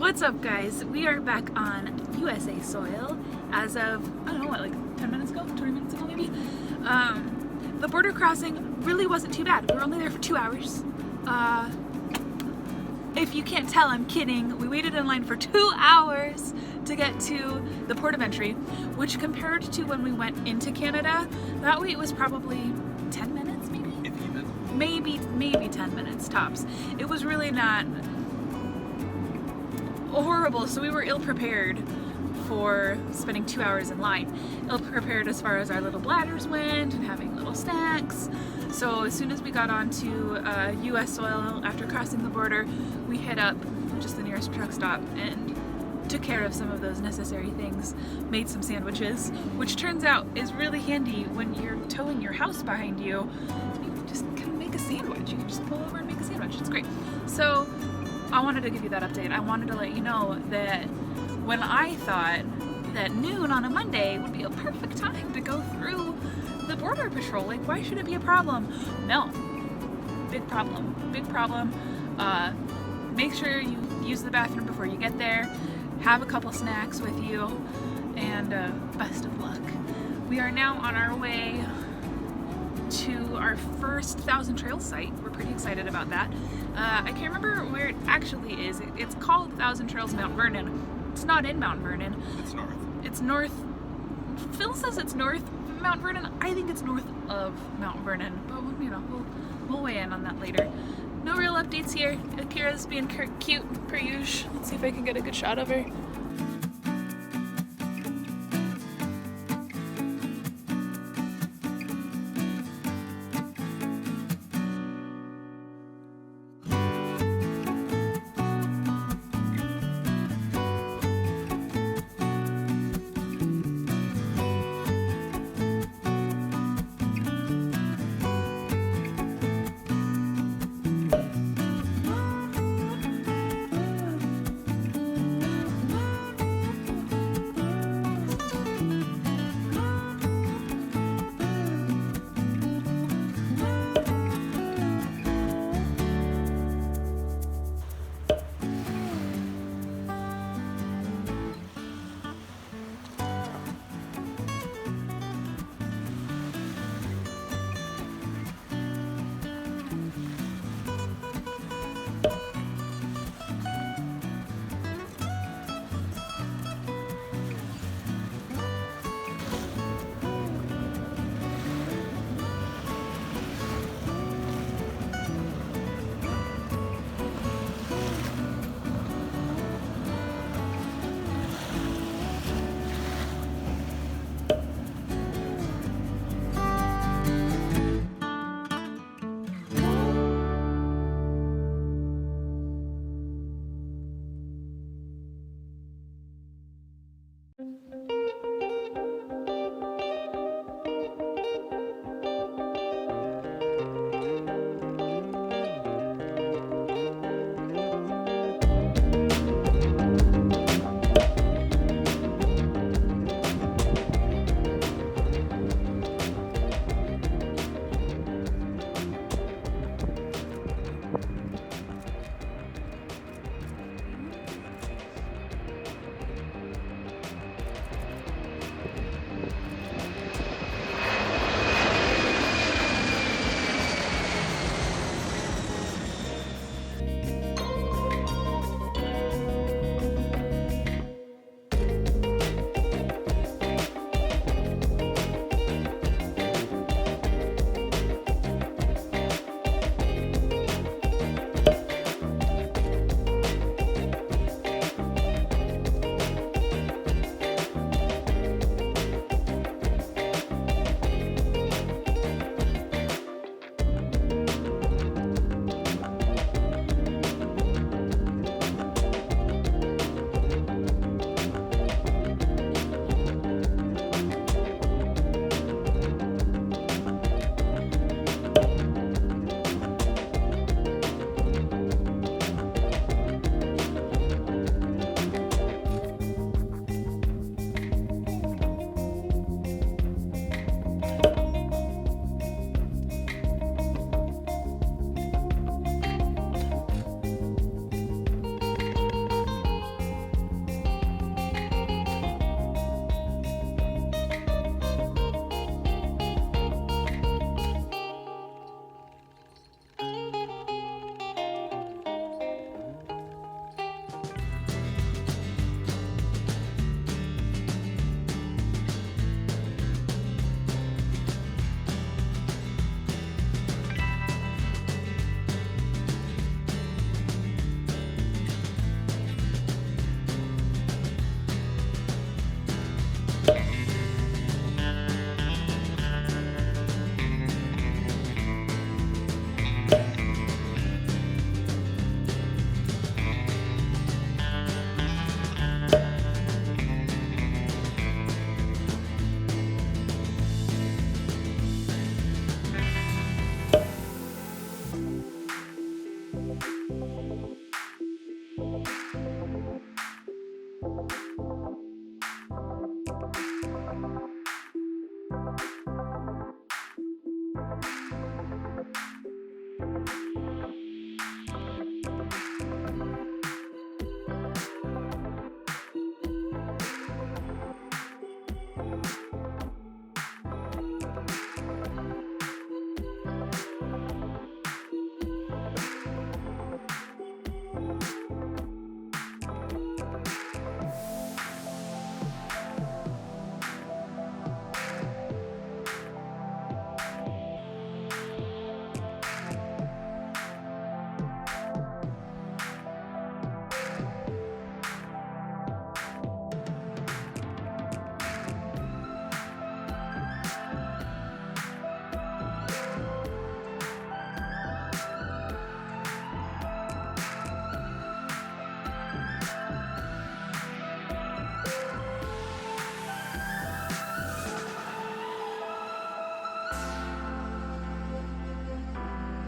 What's up, guys? We are back on USA soil as of, I don't know, what, like 10 minutes ago? 20 minutes ago, maybe? The border crossing really wasn't too bad. We were only there for 2 hours. If you can't tell, I'm kidding. We waited in line for 2 hours to get to the port of entry, which compared to when we went into Canada, that wait was probably 10 minutes, maybe? If even. Maybe 10 minutes tops. It was really not horrible, so we were ill-prepared for spending 2 hours in line. Ill-prepared as far as our little bladders went and having little snacks. So as soon as we got onto US soil after crossing the border, we hit up just the nearest truck stop and took care of some of those necessary things. Made some sandwiches, which turns out is really handy when you're towing your house behind you. You just can make a sandwich. You can just pull over and make a sandwich. It's great. So I wanted to give you that update. I wanted to let you know that when I thought that noon on a Monday would be a perfect time to go through the border patrol, like why should it be a problem? No, big problem, big problem. Make sure you use the bathroom before you get there. Have a couple snacks with you, and best of luck. We are now on our way to our first Thousand Trails site. We're pretty excited about that. I can't remember where it actually is. It's called Thousand Trails Mount Vernon. It's not in Mount Vernon. It's north. It's north. Phil says it's north of Mount Vernon. I think it's north of Mount Vernon, but you know, we'll weigh in on that later. No real updates here. Akira's being cute per usual. Let's see if I can get a good shot of her.